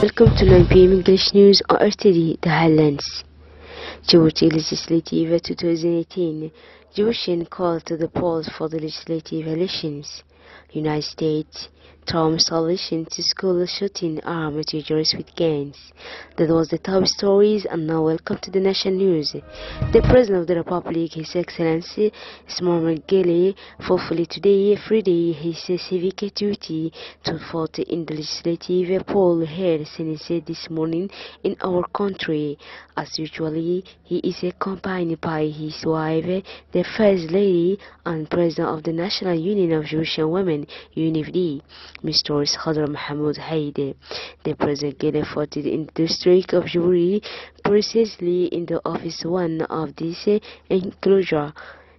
Welcome to 9 p.m. English News on RTD, the headlines. Djibouti Legislative 2018. Djiboutian call to the polls for the legislative elections. United States. Trump's solution to school shooting armed teachers with guns. That was the top stories, and now welcome to the national news. The President of the Republic, His Excellency Ismail Gele, fulfilled today, Friday, his civic duty to vote in the legislative poll held since this morning in our country. As usually, he is accompanied by his wife, the First Lady and President of the National Union of Djiboutian Women, UNFD, Mr. Khadr Mahmoud Haide. The President Gele voted in the district of Djibouti, precisely in the office one of this enclosure.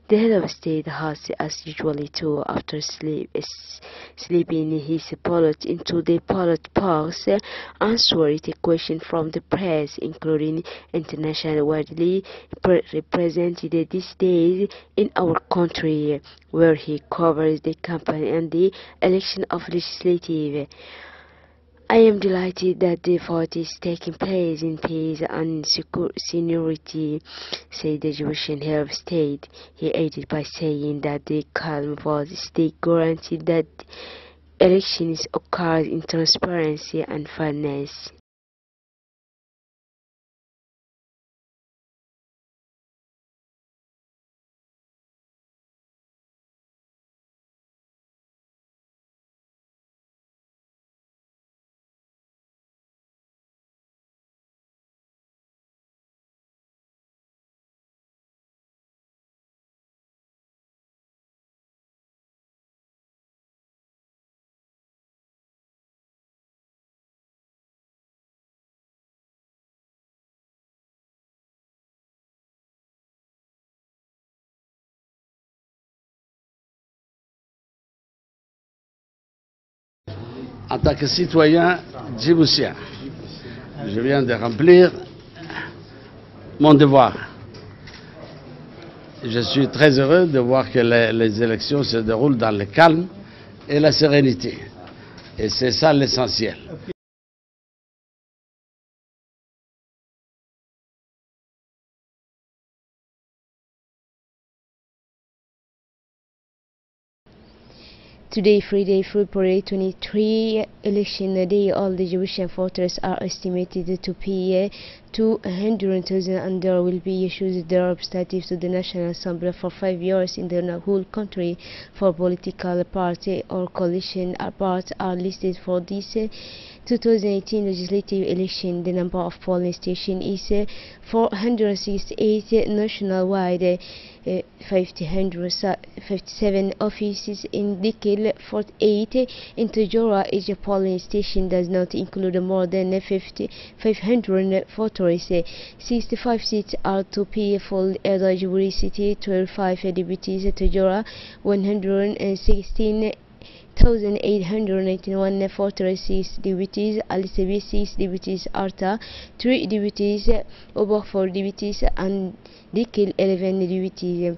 The head of state has, as usual too, after sleeping his ballot into the ballot box, answered a question from the press, including international widely represented these days in our country, where he covers the campaign and the election of legislative. I am delighted that the vote is taking place in peace and security, said the Djiboutian head of state. He added by saying that the calm vote state guaranteed that elections occurred in transparency and fairness. En tant que citoyen djiboutien, je viens de remplir mon devoir. Je suis très heureux de voir que les élections se déroulent dans le calme et la sérénité. Et c'est ça l'essentiel. Today, Friday, February 23, election day, all the Djiboutian voters are estimated to be 200,000, and there will be issued their representatives to the National Assembly for 5 years in the whole country. For political party or coalition parts are listed for this 2018 legislative election. The number of polling stations is 468 nationwide, 557 offices in Dikil, 48 in Tajora. Each polling station does not include more than 500 voters. 65 seats are to be filled at Djibouti City, 12 deputies at Tajora, 116,891 voters, 6 deputies, Alisabi 6 deputies, Arta 3 deputies, Obok 4 deputies, and Dikil 11 deputies.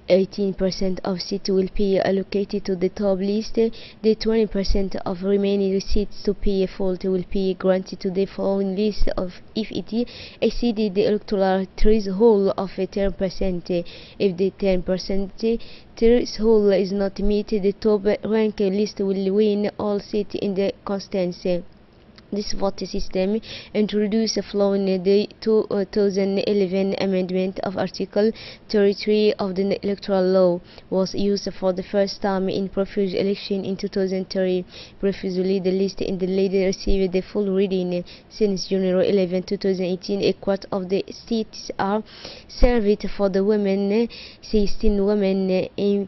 18% of seats will be allocated to the top list. The 20% of remaining seats to be filled will be granted to the following list if it exceeded the electoral threshold of 10%. If the 10% threshold is not met, the top ranked list will win all seats in the constituency. This vote system, introduced following the 2011 amendment of Article 33 of the Electoral Law, was used for the first time in previous election in 2003. Previously, the list in the leader received the full reading. Since January 11, 2018, a quarter of the seats are reserved for the women. 16 women in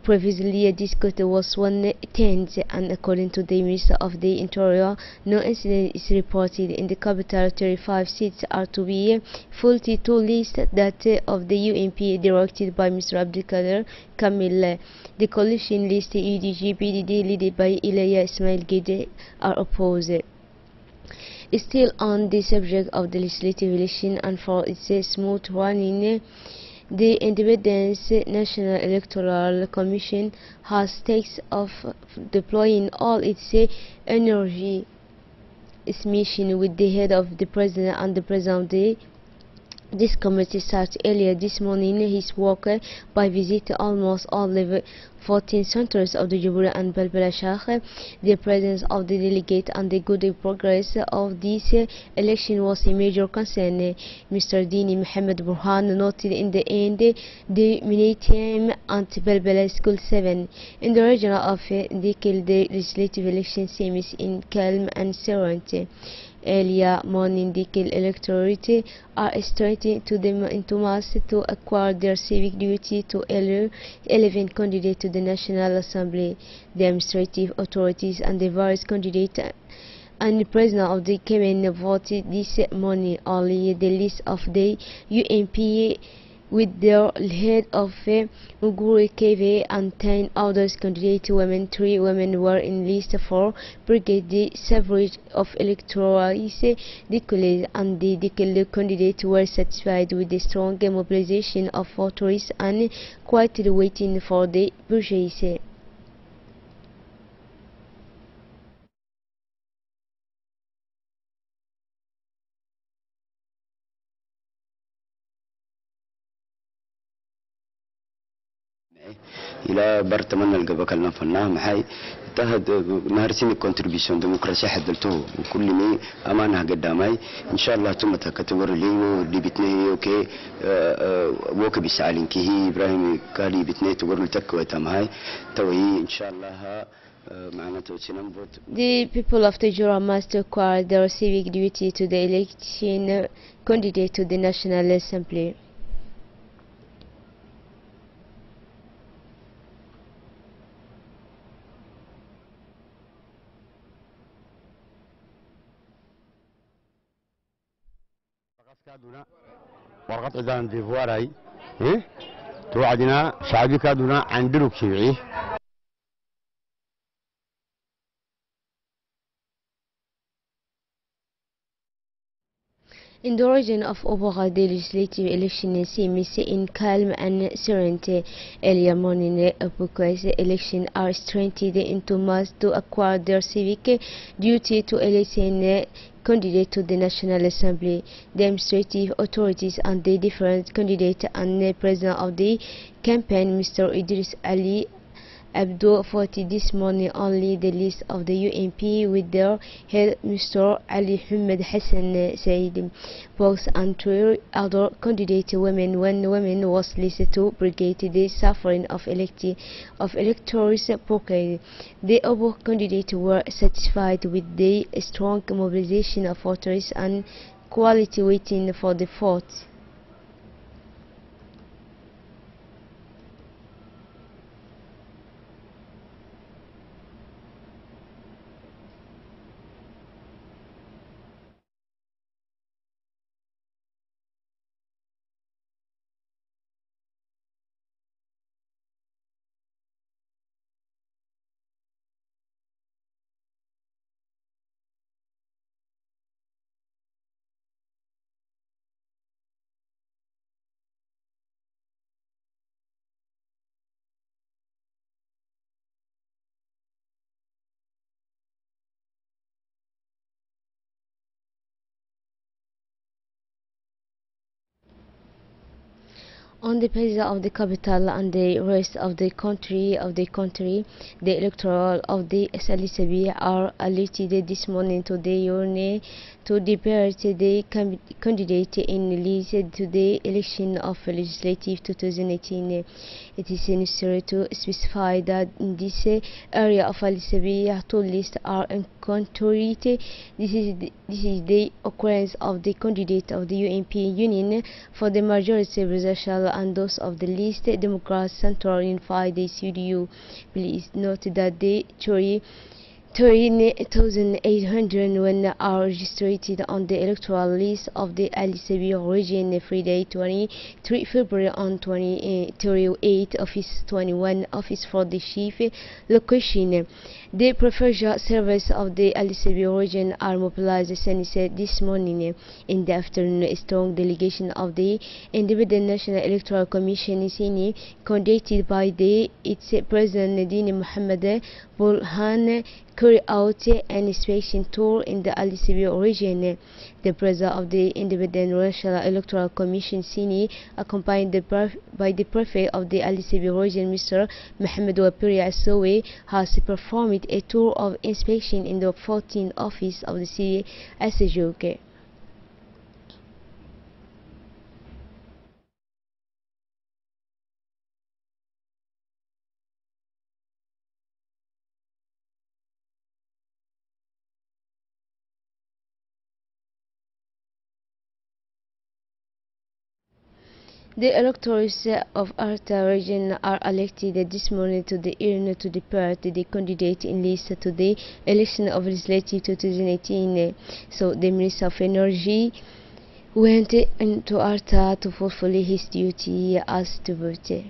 previously discussed was 1/10, and according to the Minister of the Interior, no incident is reported in the capital. 35 seats are to be filled to list that of the UNP directed by Mr. Abdelkader Kamil. The coalition list UDG-PDD led by Ilaya Ismail Gede are opposed. Still on the subject of the legislative election and for its smooth running, the Independent National Electoral Commission has tasked of deploying all its energy its mission with the head of the president and the president of this committee started earlier this morning his work by visiting almost all the 14 centers of the Jamhuriya and Balbala Sheikh. The presence of the delegate and the good progress of this election was a major concern. Mr. Dini Mohammed Burhan noted in the end the Millennium and Balbala School 7 in the region of Dikil. The legislative election seems in calm and serenity. Earlier morning, the electorate are starting to them into mass to acquire their civic duty to 11 candidates to the National Assembly. The administrative authorities and the various candidates and the president of the Cabinet voted this morning. Only the list of the UNP with their head of Uguru KV and 10 others candidate women. 3 women were in list for brigade. The suffrage of electorates declared and the declared candidates were satisfied with the strong mobilization of voters and quietly waiting for the purchase. إلى برتمان الجبكة اللي فناها محي تهد نهرسين الكونتريبيشن ديمقراطية حدلته وكل مي أمانها قدامي إن شاء الله ثم تكتبر ليو اللي بتني أوكي ووك بيسالين كيه إبراهيم كالي بتني تقول لك وتمهاي توهي إن شاء الله. The people of the Jura must acquire their civic duty to the election candidate to the National Assembly. ورقة عدان ديفواراي توعدنا شعبي كادونا عندلوك شيعي. In the region of Obora, the legislative election seems in calm and serenity. Earlier morning, Obuka's elections are strengthened into mass to acquire their civic duty to election candidate to the National Assembly. The administrative authorities and the different candidates and the president of the campaign, Mr. Idris Ali Abdul voted this morning only the list of the UNP with their head Mr. Ali Hamid Hassan Said. Both and 3 other candidate women, one woman was listed to brigade the suffering of electors pocket. The other candidates were satisfied with the strong mobilization of voters and quality waiting for the vote. On the basis of the capital and the rest of the country, the electoral of the SLCB are alerted this morning to the urne to debate the candidate in list to the election of legislative 2018. It is necessary to specify that in this area of SLCB, 2 lists are encountered. This is the occurrence of the candidate of the UNP Union for the majority presidential and those of the least Democrats Central Unified CDU. Please note that the 30,801 are registered on the electoral list of the LCB region Friday 23 February on 38 Office 21 Office for the Chief location. The preferential service of the LCB region are mobilized since this morning. In the afternoon, a strong delegation of the Independent National Electoral Commission (CINI), conducted by its President Dini Mohammed Burhan, carry out an inspection tour in the LCBO region. The president of the Independent National Electoral Commission (CINI), accompanied by the prefect of the LCBO region, Mr. Mohamed Wapiri Assowe, has performed a tour of inspection in the 14th office of the city SJOK. The electors of Arta region are elected this morning to the urn to depart the candidate in list to the election of legislative 2018. So the Minister of Energy went into Arta to fulfill his duty as to vote.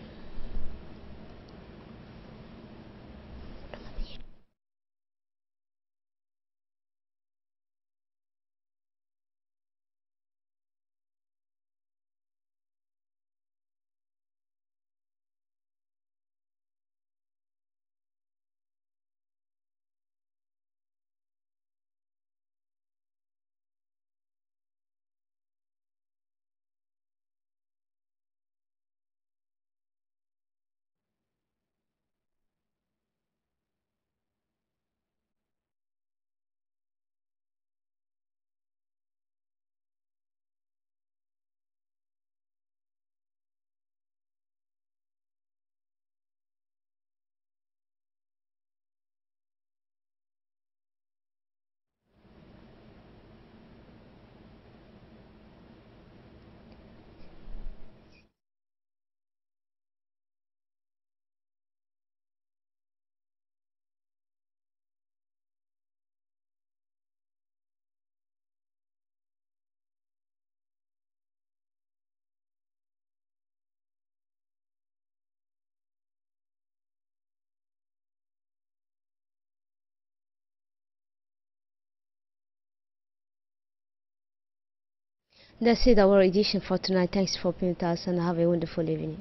That's it, our edition for tonight. Thanks for being with us and have a wonderful evening.